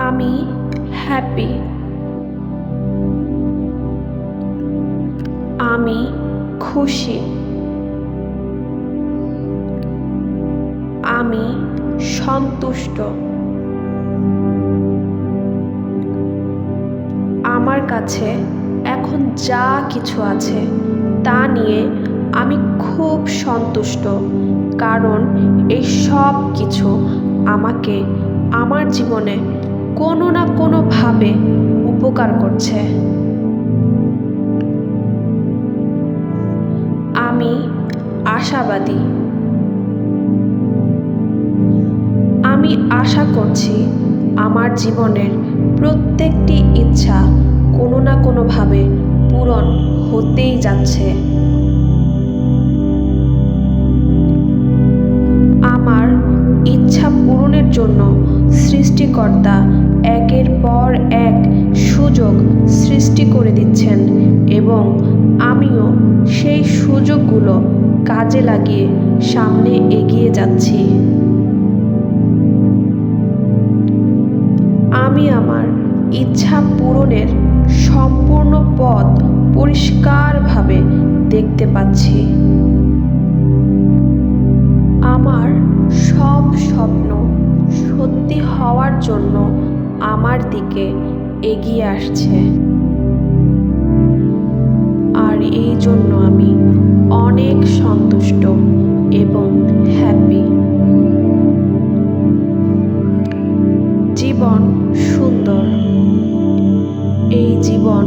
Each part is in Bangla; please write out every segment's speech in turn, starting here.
আমি হ্যাপি। আমি খুশি। আমি সন্তুষ্ট। আমার কাছে এখন যা কিছু আছে তা নিয়ে আমি খুব সন্তুষ্ট, কারণ এই সব কিছু আমাকে আমার জীবনে কোনো না কোনোভাবে উপকার করছে। আমি আশাবাদী। আমি আশা করছি আমার জীবনের প্রত্যেকটি ইচ্ছা কোনো না কোনোভাবে পূরণ হতেই যাচ্ছে। আমার ইচ্ছা পূরণের জন্য সৃষ্টিকর্তা একের পর এক সুযোগ সৃষ্টি করে দিচ্ছেন এবং আমিও সেই সুযোগগুলো কাজে লাগিয়ে সামনে এগিয়ে যাচ্ছি। আমি আমার ইচ্ছা পূরণের সম্পূর্ণ পথ পরিষ্কারভাবে দেখতে পাচ্ছি। আমার সব স্বপ্ন সত্যি হওয়ার জন্য আমার দিকে এগিয়ে আসছে, আর এই জন্য আমি অনেক সন্তুষ্ট এবং হ্যাপি। জীবন সুন্দর। এই জীবন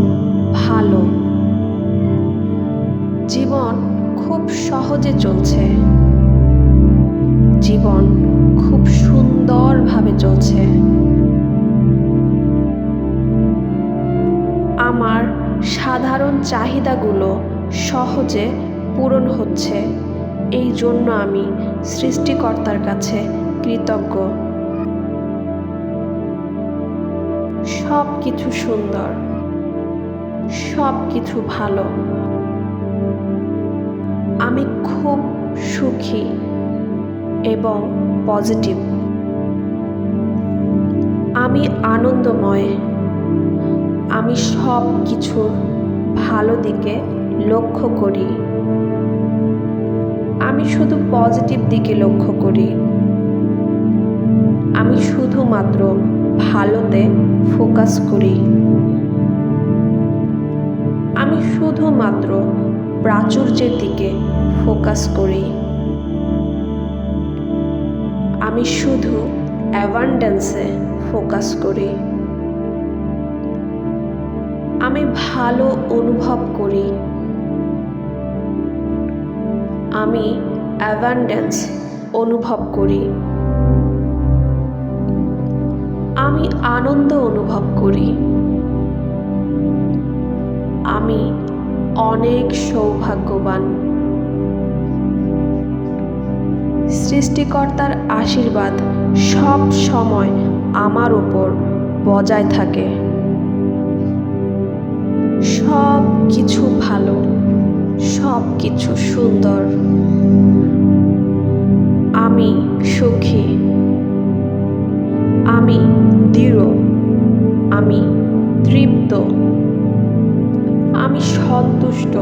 ভালো। জীবন খুব সহজে চলছে। জীবন খুব সুন্দরভাবে চলছে। আমার সাধারণ চাহিদাগুলো সহজে পূরণ হচ্ছে, এই জন্য আমি সৃষ্টিকর্তার কাছে কৃতজ্ঞ। সব কিছু সুন্দর, সব কিছু ভালো। আমি খুব সুখী এবং পজিটিভ। আমি আনন্দময়। আমি সব কিছুর ভালো দিকে লক্ষ্য করি। আমি শুধু পজিটিভ দিকে লক্ষ্য করি। আমি শুধুমাত্র ভালোতে ফোকাস করি। আমি শুধুমাত্র প্রাচুর্যের দিকে ফোকাস করি। আমি শুধু অ্যাবান্ডেন্সে ফোকাস করি। আমি ভালো অনুভব করি। আমি অ্যাবান্ডেন্স অনুভব করি। আমি আনন্দ অনুভব করি। আমি অনেক সৌভাগ্যবান। সৃষ্টিকর্তার আশীর্বাদ সব সময় আমার উপর বজায় থাকে। সব কিছু ভালো, সব কিছু সুন্দর। আমি সুখী। আমি দৃঢ়। আমি তৃপ্ত। আমি সন্তুষ্ট।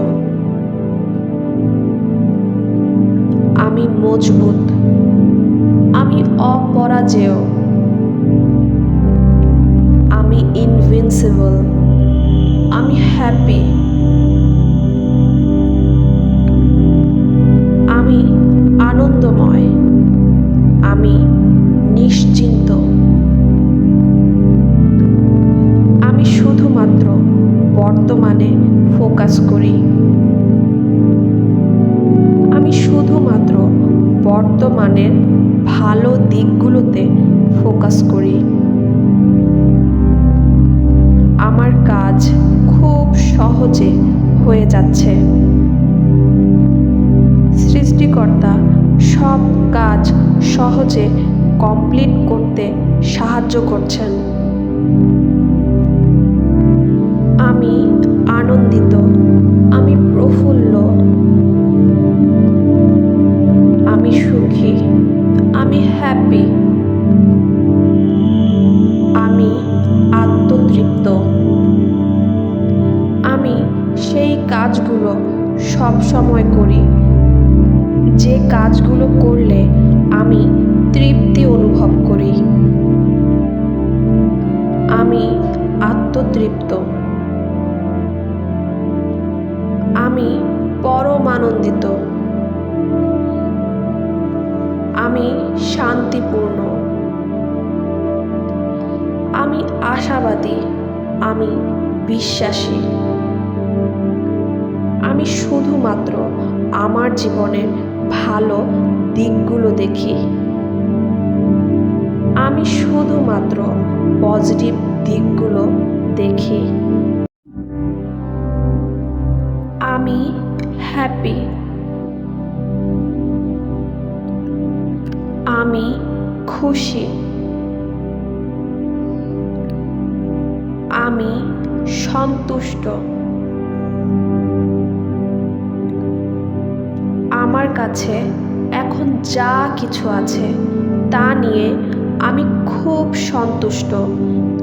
আমি মজবুত। আমি অপরাজেয়। আমি ইনভিনসিবল। আমি হ্যাপি। আমি আনন্দময়। আমি নিশ্চিন্ত। আমি শুধুমাত্র বর্তমানে ফোকাস করি। আমি শুধুমাত্র বর্তমানের ভালো দিকগুলোতে ফোকাস করি। আমার কাজ খুব সহজে হয়ে যাচ্ছে। সৃষ্টিকর্তা সব কাজ সহজে কমপ্লিট করতে সাহায্য করছেন। আমি আনন্দিত। আমি প্রফুল্ল। আমি সুখী। আমি হ্যাপি। আমি সব সময় করি, যে কাজগুলো করলে আমি তৃপ্তি অনুভব করি। আমি আত্মতৃপ্ত। আমি পরম আনন্দিত। আমি শান্তিপূর্ণ। আমি আশাবাদী। আমি বিশ্বাসী। আমি শুধুমাত্র আমার জীবনের ভালো দিকগুলো দেখি। আমি শুধুমাত্র পজিটিভ দিকগুলো দেখি। আমি হ্যাপি। আমি খুশি। আমি সন্তুষ্ট। আমার কাছে এখন যা কিছু আছে তা নিয়ে আমি খুব সন্তুষ্ট,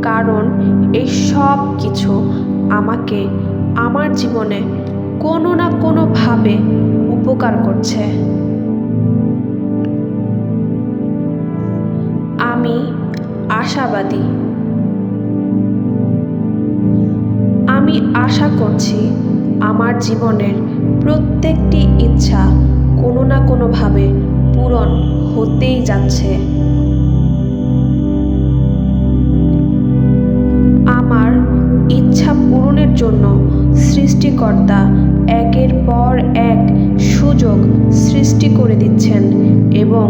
কারণ এই সব কিছু আমাকে আমার জীবনে কোনো না কোনোভাবে উপকার করছে। আমি আশাবাদী। আমি আশা করছি আমার জীবনের প্রত্যেকটি ইচ্ছা কোনো না কোনোভাবে পূরণ হতেই যাচ্ছে। আমার ইচ্ছা পূরণের জন্য সৃষ্টিকর্তা একের পর এক সুযোগ সৃষ্টি করে দিচ্ছেন এবং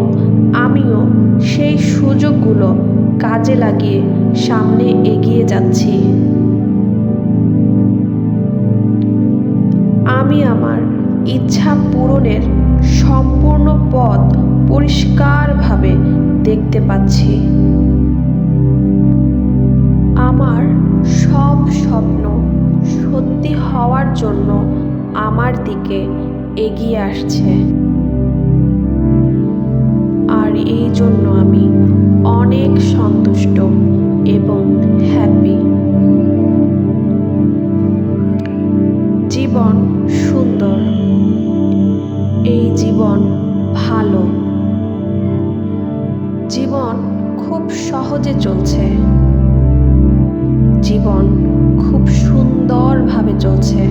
আমিও সেই সুযোগগুলো কাজে লাগিয়ে সামনে এগিয়ে যাচ্ছি। আমি আমার ইচ্ছা পূরণের সম্পূর্ণ পথ পরিষ্কারভাবে দেখতে পাচ্ছি। আমার সব স্বপ্ন সত্যি হওয়ার জন্য আমার দিকে এগিয়ে আসছে, আর এই জন্য আমি অনেক সন্তুষ্ট এবং হ্যাপি। জীবন সুন্দর। এই জীবন ভালো। জীবন খুব সহজে চলছে। জীবন খুব সুন্দরভাবে চলছে।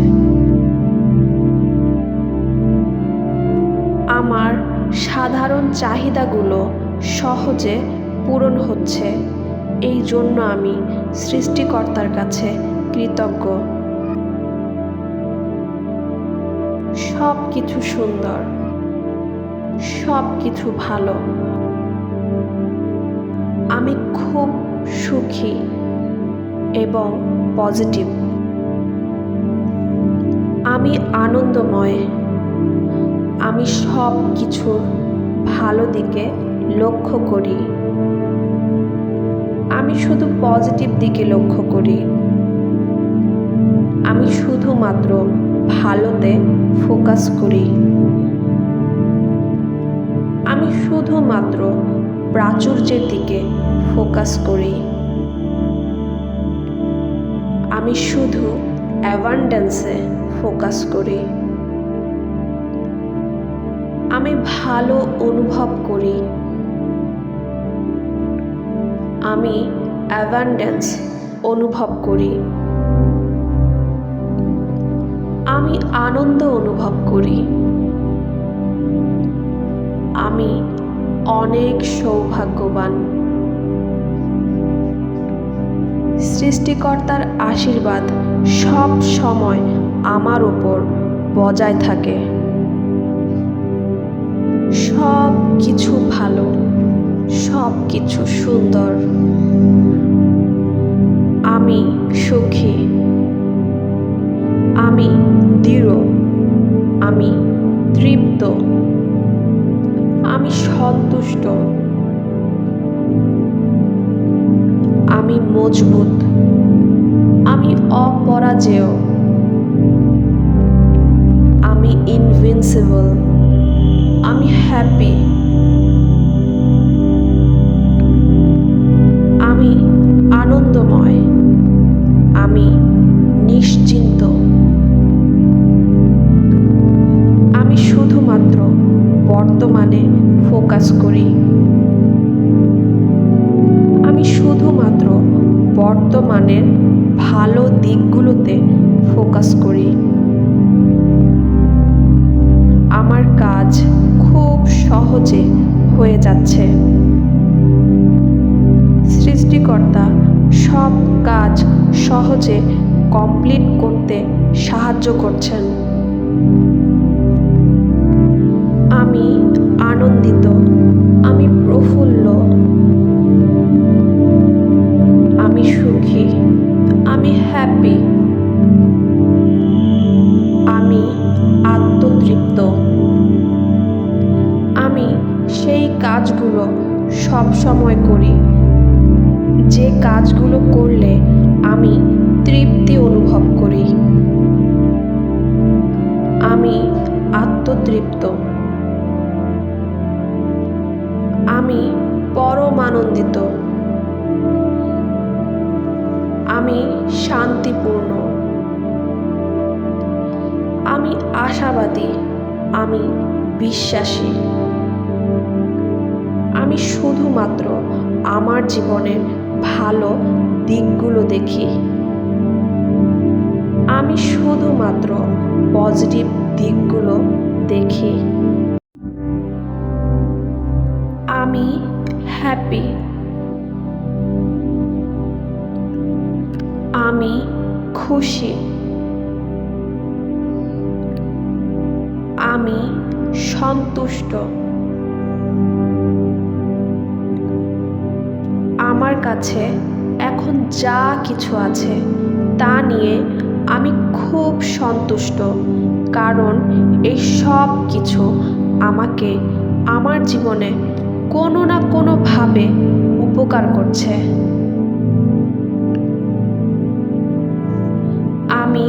আমার সাধারণ চাহিদাগুলো সহজে পূরণ হচ্ছে, এই জন্য আমি সৃষ্টিকর্তার কাছে কৃতজ্ঞ। সব কিছু সুন্দর, সব কিছু ভালো। আমি খুব সুখী এবং পজিটিভ। আমি আনন্দময়। আমি সব কিছুর ভালো দিকে লক্ষ্য করি। আমি শুধু পজিটিভ দিকে লক্ষ্য করি। আমি শুধুমাত্র ভালোতে ফোকাস করি। আমি শুধুমাত্র প্রাচুর্যের দিকে ফোকাস করি। আমি শুধু অ্যাবান্ডেন্সে ফোকাস করি। আমি ভালো অনুভব করি। আমি অ্যাবান্ডেন্স অনুভব করি। আমি আনন্দ অনুভব করি। আমি অনেক সৌভাগ্যবান। সৃষ্টিকর্তার আশীর্বাদ সব সময় আমার উপর বজায় থাকে। সব কিছু ভালো, সব কিছু সুন্দর। আমি সুখী। আমি দৃঢ়। আমি তৃপ্ত। আমি সন্তুষ্ট। আমি মজবুত। আমি অপরাজেয়। আমি ইনভিনসিবল। আমি হ্যাপি। আমি আনন্দময়। আমি নিশ্চিন্ত। বর্তমানে ফোকাস করি। আমি শুধুমাত্র বর্তমানের ভালো দিকগুলোতে ফোকাস করি। আমার কাজ খুব সহজে হয়ে যাচ্ছে। সৃষ্টিকর্তা সব কাজ সহজে কমপ্লিট করতে সাহায্য করছেন। আমি আনন্দিত, আমি প্রফুল্ল, আমি সুখী, আমি হ্যাপি, আমি আত্মতৃপ্ত। আমি সেই কাজগুলো সব সময় করি যে কাজগুলো করলে আমি তৃপ্তি অনুভব করি। আমি আত্মতৃপ্ত, আমি পরম আনন্দিত, আমি শান্তিপূর্ণ, আমি আশাবাদী, আমি বিশ্বাসী। আমি শুধুমাত্র আমার জীবনের ভালো দিকগুলো দেখি। আমি শুধুমাত্র পজিটিভ দিকগুলো দেখি। আমি হ্যাপি, আমি খুশি, আমি সন্তুষ্ট। আমার কাছে এখন যা কিছু আছে তা নিয়ে আমি খুব সন্তুষ্ট, কারণ এই সব কিছু আমাকে আমার জীবনে কোনো না কোনোভাবে উপকার করছে। আমি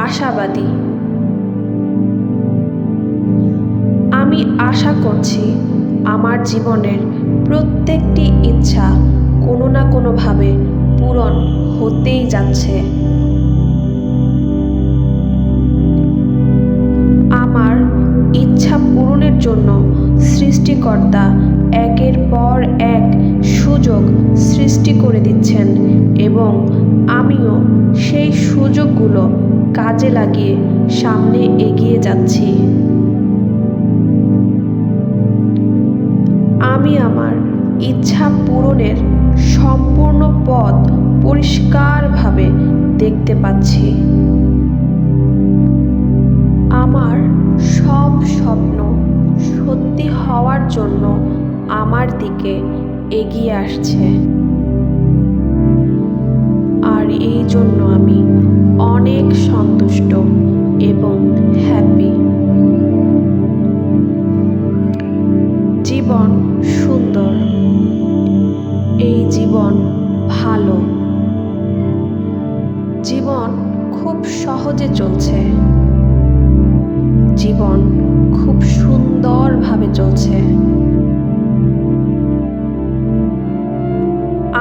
আশাবাদী, আমি আশা করছি আমার জীবনের প্রত্যেকটি ইচ্ছা কোনো না কোনোভাবে পূরণ হতেই যাচ্ছে। আমার ইচ্ছা পূরণের জন্য সৃষ্টিকর্তা একের পর এক সুযোগ সৃষ্টি করে দিচ্ছেন এবং আমিও সেই সুযোগগুলো কাজে লাগিয়ে সামনে এগিয়ে যাচ্ছি। আমি আমার ইচ্ছা পূরণের সম্পূর্ণ পথ পরিষ্কারভাবে দেখতে পাচ্ছি। আমার সব স্বপ্ন সত্যি হওয়ার জন্য আমার দিকে এগিয়ে আসছে, আর এই জন্য আমি অনেক সন্তুষ্ট এবং হ্যাপি। জীবন সুন্দর, এই জীবন ভালো, জীবন খুব সহজে চলছে, জীবন খুব সুন্দরভাবে চলছে।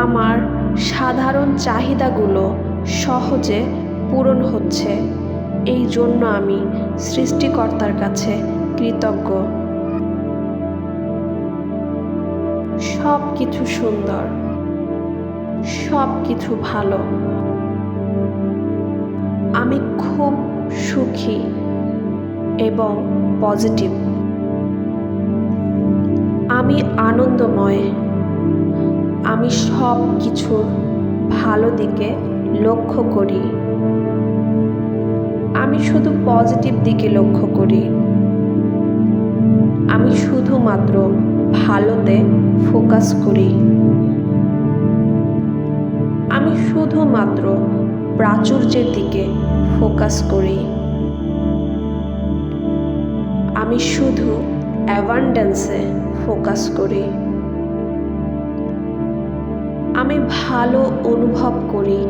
আমার সাধারণ চাহিদাগুলো সহজে পূরণ হচ্ছে, এই জন্য আমি সৃষ্টিকর্তার কাছে কৃতজ্ঞ। সব কিছু সুন্দর, সব কিছু ভালো, আমি খুব সুখী এবং পজিটিভ। আমি আনন্দময়, আমি সব কিছুর ভালো দিকে লক্ষ্য করি, আমি শুধু পজিটিভ দিকে লক্ষ্য করি। আমি শুধুমাত্র ভালোতে ফোকাস করি। আমি শুধুমাত্র প্রাচুর্যের দিকে ফোকাস করি। আমি শুধু অ্যাবান্ডেন্সে ফোকাস করি। আমি ভালো অনুভব করি।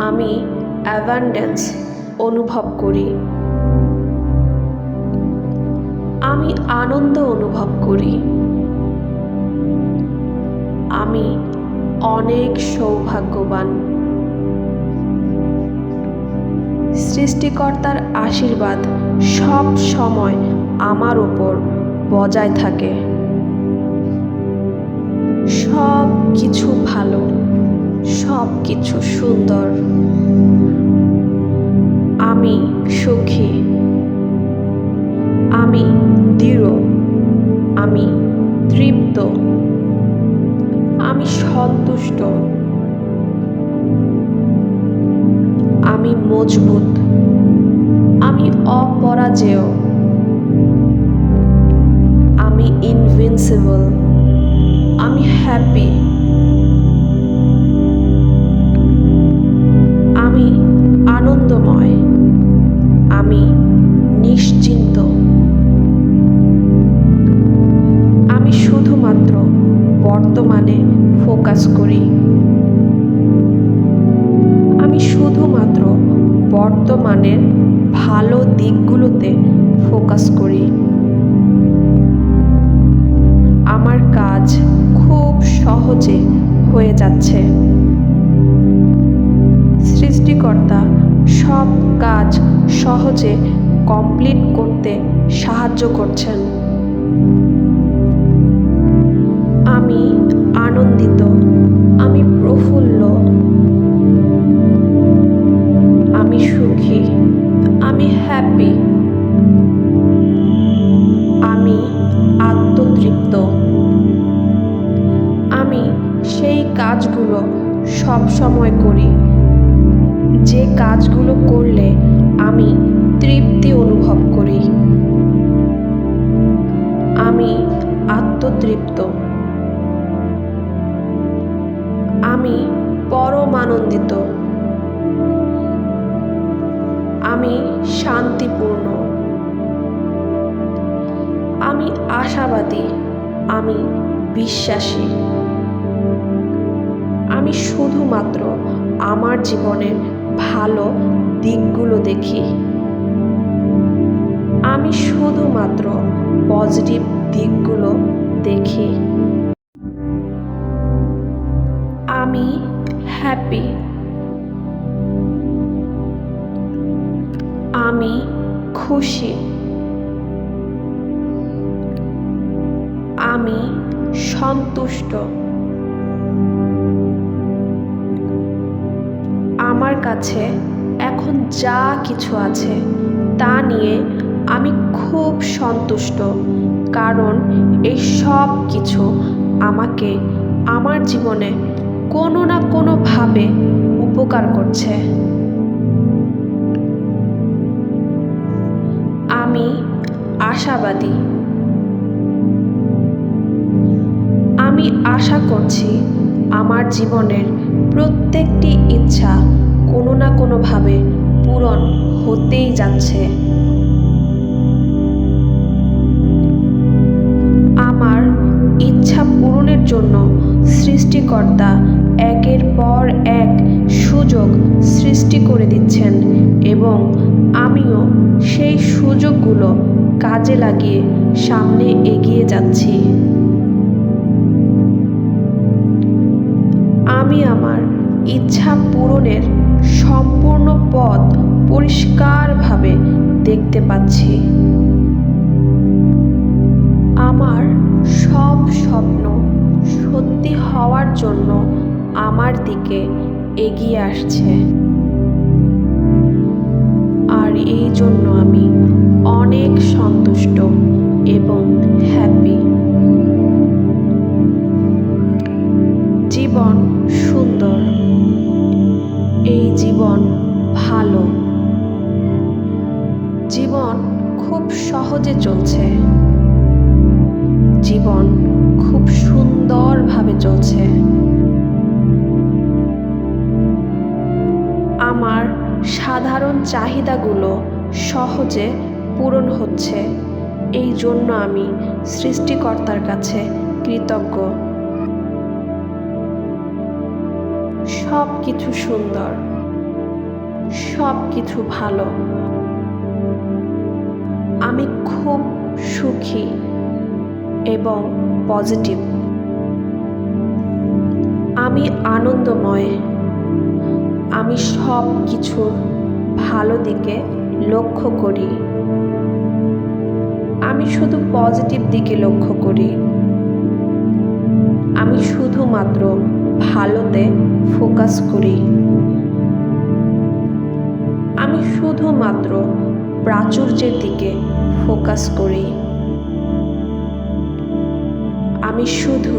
আমি অ্যাবান্ডেন্স অনুভব করি। আমি আনন্দ অনুভব করি। আমি অনেক সৌভাগ্যবান। সৃষ্টিকর্তার আশীর্বাদ সব সময় আমার উপর বজায় থাকে। সব কিছু ভালো, সব কিছু সুন্দর। আমি সুখী, আমি দৃঢ়, আমি তৃপ্ত, আমি সন্তুষ্ট, আমি মজবুত, আমি অপরাজেয়, আমি ইনভিনসিবল, আমি হ্যাপি, আমি আনন্দময়, আমি নিশ্চিন্ত। আমি শুধুমাত্র বর্তমানে ফোকাস করি। আমি শুধুমাত্র বর্তমানের ভালো দিকগুলোতে ফোকাস করি। আমার কাজ খুব সহজে হয়ে যাচ্ছে। সৃষ্টিকর্তা সব কাজ সহজে কমপ্লিট করতে সাহায্য করছেন। আমি আনন্দিত, আমি প্রফুল্ল, আমি সুখী, আমি হ্যাপি, আমি আত্মতৃপ্ত। আমি সেই কাজগুলো সব সময় করি যে কাজগুলো করলে আমি তৃপ্তি অনুভব করি। আমি আত্মতৃপ্ত, আমি পরম আনন্দিত, আমি শান্তিপূর্ণ, আমি আশাবাদী, আমি বিশ্বাসী। আমি শুধুমাত্র আমার জীবনের ভালো দিকগুলো দেখি। আমি শুধুমাত্র পজিটিভ দিকগুলো দেখি। আমি হ্যাপি, আমি খুশি, আমি সন্তুষ্ট। আমার কাছে এখন যা কিছু আছে তা নিয়ে আমি খুব সন্তুষ্ট, কারণ এই সব কিছু আমাকে আমার জীবনে কোনো না কোনোভাবে উপকার করছে। আমি আশাবাদী, আমি আশা করছি আমার জীবনের প্রত্যেকটি ইচ্ছা কোনো না কোনোভাবে পূরণ হতেই যাচ্ছে। আমার ইচ্ছা পূরণের জন্য সৃষ্টিকর্তা একের পর এক সুযোগ সৃষ্টি করে দিচ্ছেন এবং আমিও সেই সুযোগগুলো কাজে লাগিয়ে সামনে এগিয়ে যাচ্ছি। আমি আমার ইচ্ছা পূরণের সম্পূর্ণ পথ পরিষ্কারভাবে দেখতে পাচ্ছি। আমার সব স্বপ্ন সত্যি হওয়ার জন্য আমার দিকে এগিয়ে আসছে, আর এই জন্য আমি অনেক সন্তুষ্ট এবং হ্যাপি। জীবন সুন্দর, এই জীবন ভালো, জীবন খুব সহজে চলছে, জীবন খুব সুন্দরভাবে চলছে। আমার সাধারণ চাহিদাগুলো সহজে পূরণ হচ্ছে, এই জন্য আমি সৃষ্টিকর্তার কাছে কৃতজ্ঞ। সব কিছু সুন্দর, সব কিছু ভালো। আমি খুব সুখী এবং পজিটিভ। আমি আনন্দময়, আমি সব কিছুর ভালো দিকে লক্ষ্য করি। আমি শুধু পজিটিভ দিকে লক্ষ্য করি। আমি শুধুমাত্র ভালোতে ফোকাস করি। আমি শুধুমাত্র প্রাচুর্যের দিকে ফোকাস করি। আমি শুধু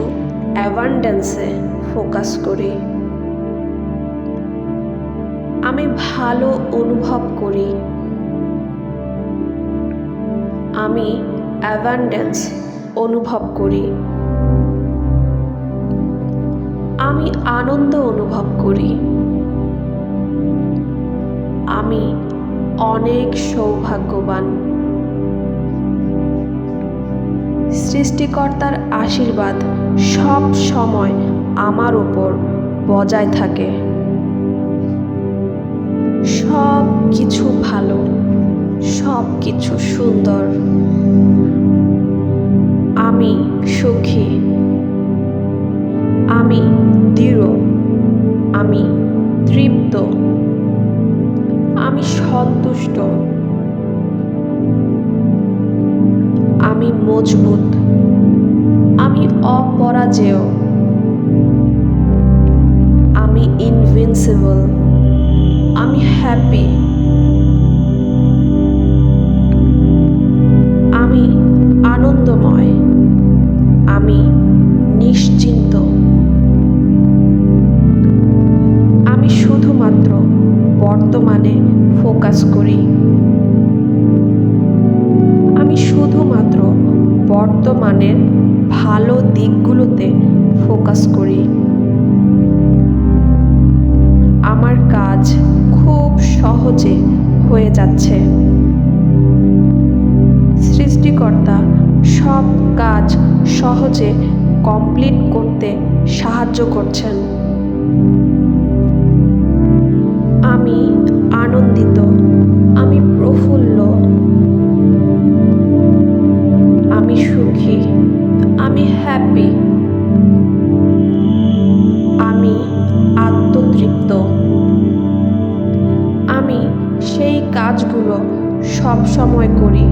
অ্যাবান্ডেন্সে ফোকাস করি। আমি ভালো অনুভব করি। আমি অ্যাবান্ডেন্স অনুভব করি। আমি আনন্দ অনুভব করি। আমি অনেক সৌভাগ্যবান। সৃষ্টিকর্তার আশীর্বাদ সব সময় আমার উপর বজায় থাকে। সব কিছু ভালো, সব কিছু সুন্দর। আমি সুখী। আমি দৃঢ়। আমি তৃপ্ত। আমি সন্তুষ্ট। আমি মজবুত। আমি অপরাজেয়। আমি ইনভিনসিবল। আমি হ্যাপি। আমি আনন্দময়। আমি নিশ্চিন্ত। আমি শুধুমাত্র বর্তমানে ফোকাস করি। আমি শুধুমাত্র বর্তমানের ভালো দিকগুলোতে ফোকাস করি। আমার কাজ খুব সহজে হয়ে যাচ্ছে। সৃষ্টিকর্তা সব কাজ সহজে কমপ্লিট করতে সাহায্য করছেন। আমি আনন্দিত। আমি প্রফুল্ল। আমি সুখী। আমি হ্যাপি। আমি আত্মতৃপ্ত। আমি সেই কাজগুলো সব সময় করি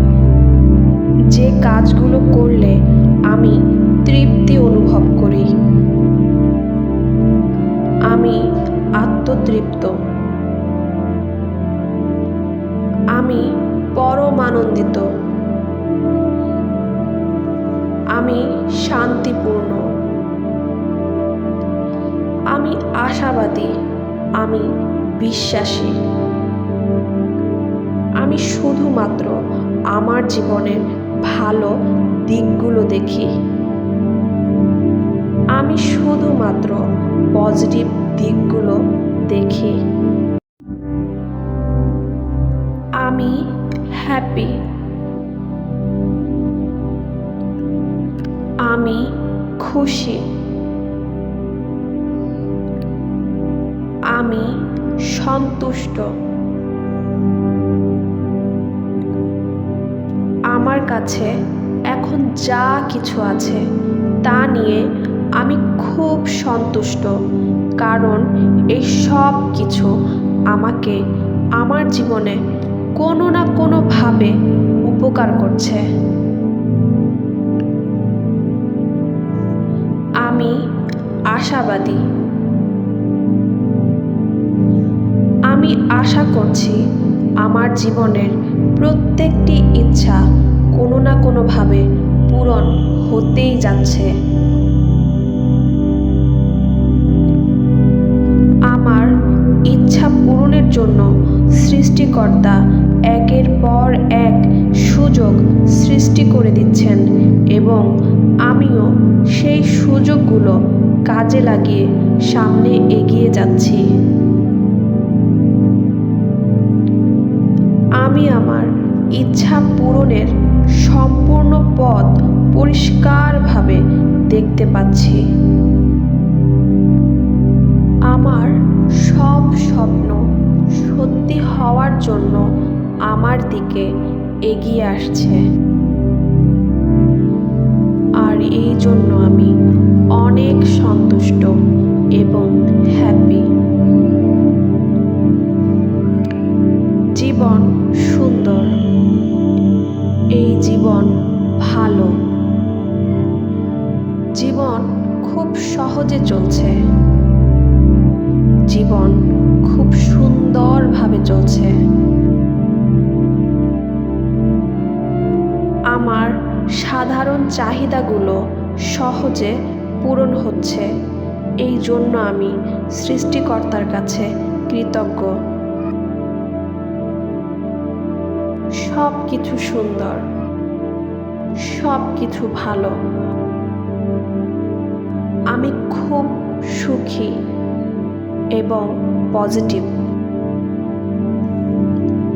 যে কাজগুলো করলে আমি তৃপ্তি অনুভব করি। আমি আত্মতৃপ্ত। আমি পরম আনন্দিত। আমি শান্তিপূর্ণ। আমি আশাবাদী। আমি বিশ্বাসী। আমি শুধুমাত্র আমার জীবনের ভালো দিকগুলো দেখি। আমি শুধুমাত্র পজিটিভ দিকগুলো দেখি। আমি হ্যাপি। আমি খুশি। আমি সন্তুষ্ট। আমার কাছে এখন যা কিছু আছে তা নিয়ে আমি খুব সন্তুষ্ট, কারণ এই সব কিছু আমাকে আমার জীবনে কোনো না কোনোভাবে উপকার করছে। আমি আশাবাদী। আমি আশা করছি আমার জীবনের প্রত্যেকটি ইচ্ছা কোনো না কোনোভাবে পূরণ হতেই যাচ্ছে। আমার ইচ্ছা পূরণের জন্য সৃষ্টিকর্তা একের পর এক সুযোগ সৃষ্টি করে দিচ্ছেন এবং আমিও সেই সুযোগগুলো কাজে লাগিয়ে সামনে এগিয়ে যাচ্ছি। আমি আমার ইচ্ছা পূরণের সম্পূর্ণ পথ পরিষ্কারভাবে দেখতে পাচ্ছি। আমার সব স্বপ্ন সত্যি হওয়ার জন্য আমার দিকে এগিয়ে আসছে, আর এই জন্য আমি অনেক সন্তুষ্ট এবং হ্যাপি। জীবন সুন্দর। এই জীবন জীবন খুব সহজে চলছে, জীবন খুব সুন্দরভাবে চলছে। আমার সাধারণ চাহিদাগুলো সহজে পূরণ হচ্ছে, এই জন্য আমি সৃষ্টিকর্তার কাছে কৃতজ্ঞ। সব কিছু সুন্দর, সব কিছু ভালো। আমি খুব সুখী এবং পজিটিভ।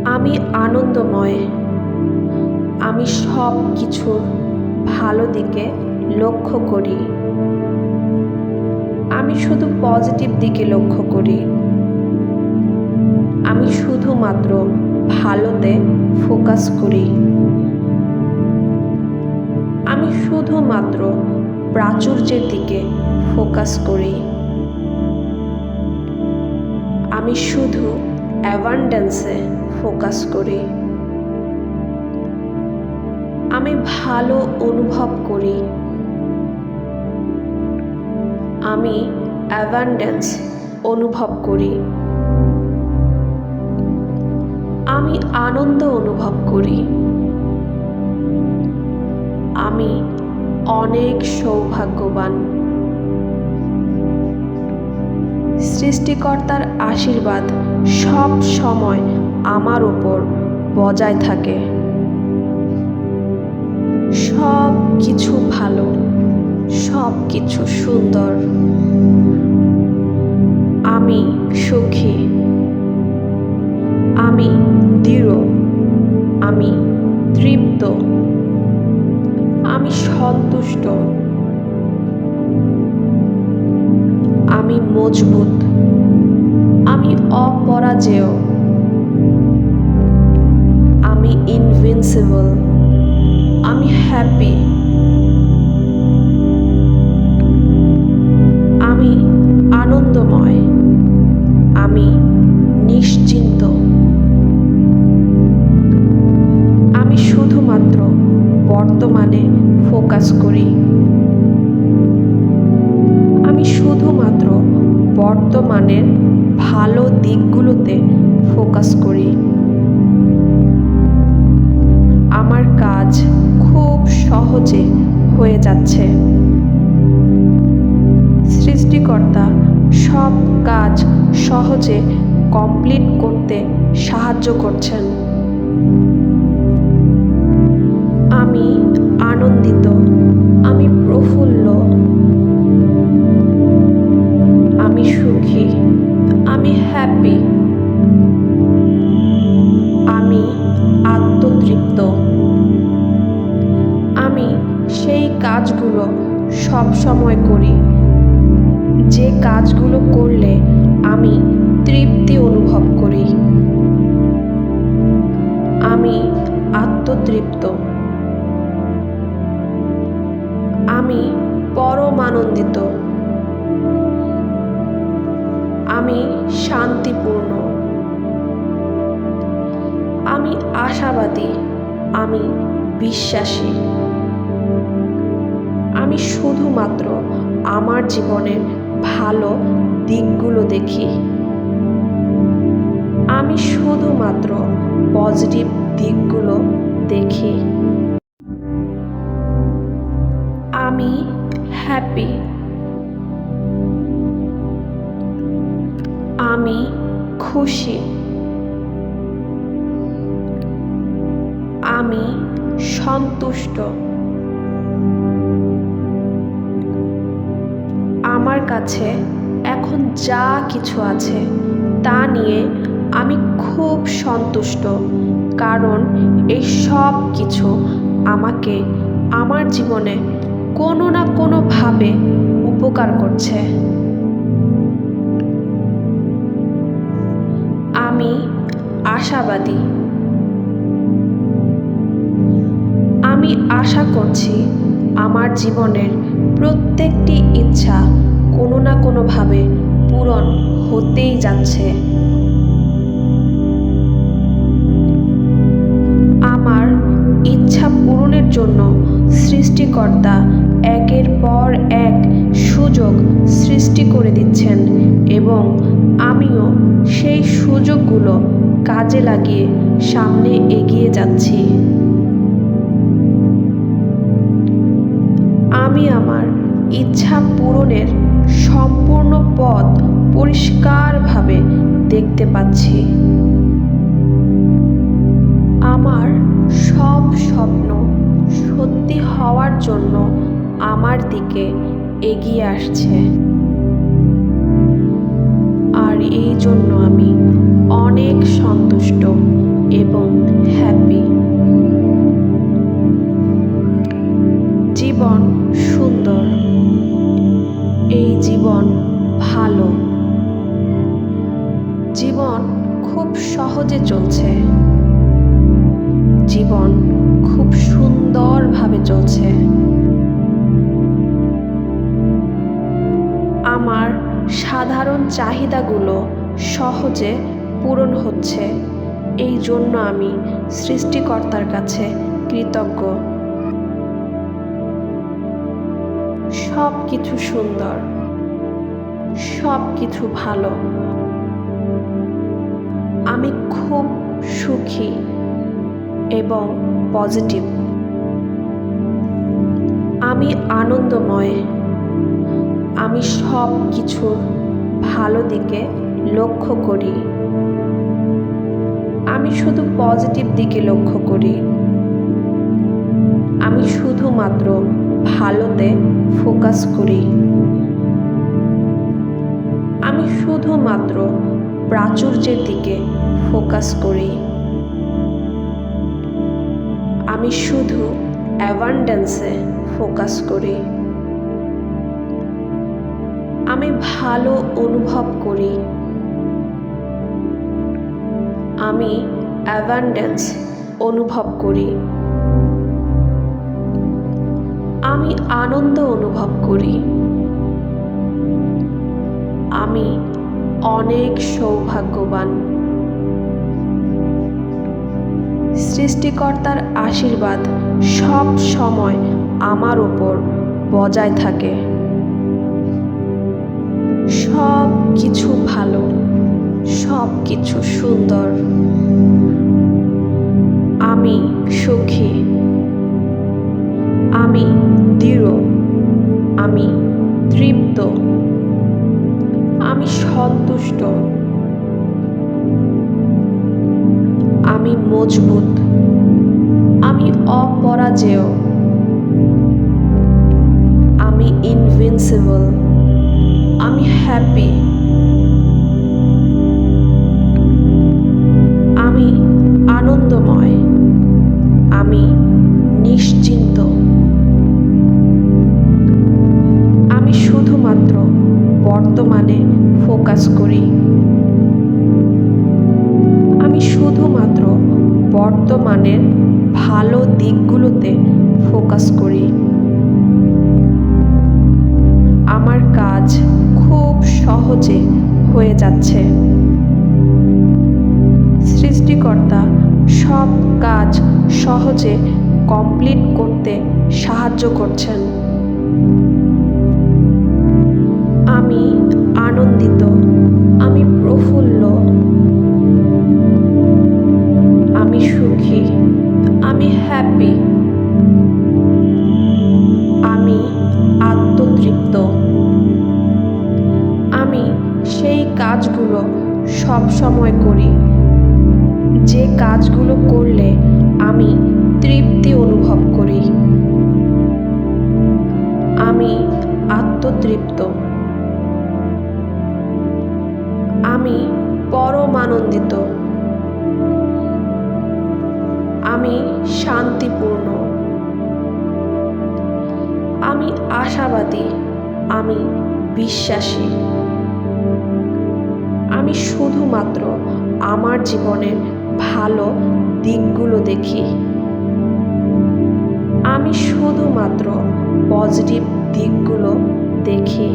আমি আনন্দময়। আমি সব কিছুর ভালো দিকে লক্ষ্য করি। আমি শুধু পজিটিভ দিকে লক্ষ্য করি। আমি শুধুমাত্র ভালোতে ফোকাস করি। আমি শুধুমাত্র প্রাচুর্যের দিকে ফোকাস করি। আমি শুধু অ্যাবান্ডেন্সে ফোকাস করি। আমি ভালো অনুভব করি। আমি অ্যাবান্ডেন্স অনুভব করি। আমি আনন্দ অনুভব করি। আমি অনেক সৌভাগ্যবান। সৃষ্টিকর্তার আশীর্বাদ সব সময় আমার উপর বজায় থাকে। সব কিছু ভালো, সব কিছু সুন্দর। আমি সুখী। আমি দৃঢ়। আমি তৃপ্ত। আমি সন্তুষ্ট। আমি মজবুত। আমি অপরাজেয়। আমি ইনভিনসিবল। আমি হ্যাপি। আমি আনন্দময়। আমি নিশ্চিন্ত। আমি শুধুমাত্র বর্তমানে ফোকাস করি। আমি শুধুমাত্র বর্তমানের ভালো দিকগুলোতে ফোকাস করি। আমার কাজ খুব সহজে হয়ে যাচ্ছে। সৃষ্টিকর্তা সব কাজ সহজে কমপ্লিট করতে সাহায্য করছেন। আমি আনন্দিত। আমি প্রফুল্ল। আমি সুখী। আমি হ্যাপি। আমি আত্মতৃপ্ত। আমি সেই কাজগুলো সব সময় করি যে কাজগুলো করলে আমি তৃপ্তি অনুভব করি। আমি আত্মতৃপ্ত। আমি পরম আনন্দিত। আমি শান্তিপূর্ণ। আমি আশাবাদী। আমি বিশ্বাসী। আমি শুধুমাত্র আমার জীবনের ভালো দিকগুলো দেখি। আমি শুধুমাত্র পজিটিভ দিকগুলো দেখি। আমি হ্যাপি। আমি খুশি। আমি সন্তুষ্ট। আমার কাছে এখন যা কিছু আছে তা নিয়ে আমি খুব সন্তুষ্ট, কারণ এই সব কিছু আমাকে আমার জীবনে কোনো না কোনোভাবে উপকার করছে। আমি আশাবাদী। আমি আশা করছি আমার জীবনের প্রত্যেকটি ইচ্ছা কোনো না কোনোভাবে পূরণ হতেই যাচ্ছে। ইচ্ছা পূরণের জন্য সৃষ্টিকর্তা একের পর আমিও সেই সুযোগগুলো কাজে লাগিয়ে সামনে এগিয়ে যাচ্ছি। আমি আমার ইচ্ছা পূরণের সম্পূর্ণ পথ পরিষ্কারভাবে দেখতে পাচ্ছি। আমার সব স্বপ্ন সত্যি হওয়ার জন্য আমার দিকে এগিয়ে আসছে, আর এই জন্য আমি অনেক সন্তুষ্ট এবং হ্যাপি। জীবন সুন্দর, এই জীবন ভালো, জীবন খুব সহজে চলছে, জীবন খুব সুন্দরভাবে চলছে। আমার সাধারণ চাহিদাগুলো সহজে পূরণ হচ্ছে, এই জন্য আমি সৃষ্টিকর্তার কাছে কৃতজ্ঞ। সব কিছু সুন্দর, সব কিছু ভালো। আমি খুব সুখী এবং পজিটিভ। আমি আনন্দময়। আমি সব কিছুর ভালো দিকে লক্ষ্য করি। আমি শুধু পজিটিভ দিকে লক্ষ্য করি। আমি শুধুমাত্র ভালোতে ফোকাস করি। আমি শুধুমাত্র প্রাচুর্যের দিকে ফোকাস করি। আমি শুধু অ্যাবান্ডেন্সে ফোকাস করি। আমি ভালো অনুভব করি। আমি অ্যাবান্ডেন্স অনুভব করি। আমি আনন্দ অনুভব করি। আমি অনেক সৌভাগ্যবান। সৃষ্টিকর্তার আশীর্বাদ সব সময় আমার উপর বজায় থাকে। সব কিছু ভালো, সব কিছু সুন্দর। আমি সুখী। আমি দৃঢ়। আমি তৃপ্ত। আমি সন্তুষ্ট। আমি মজবুত। আমি অপরাজেয়। আমি ইনভিনসিবল। আমি হ্যাপি। আমি আনন্দময়। আমি নিশ্চিন্ত। আমি শুধুমাত্র বর্তমানে ফোকাস করি। আমি শুধুমাত্র বর্তমানের ভালো দিকগুলোতে ফোকাস করি। আমার কাজ খুব সহজে হয়ে যাচ্ছে। সৃষ্টিকর্তা সব কাজ সহজে কমপ্লিট করতে সাহায্য করছেন। আমি আনন্দিত। আমি প্রফুল্ল। আমি সুখী। আমি হ্যাপি। আমি আত্মতৃপ্ত। আমি সেই কাজগুলো সব সময় করি যে কাজগুলো করলে আমি তৃপ্তি অনুভব করি। আমি আত্মতৃপ্ত। আমি পরম আনন্দিত। আমি শান্তিপূর্ণ। আমি আশাবাদী। আমি বিশ্বাসী। আমি শুধুমাত্র আমার জীবনের ভালো দিকগুলো দেখি। আমি শুধুমাত্র পজিটিভ দিকগুলো দেখি।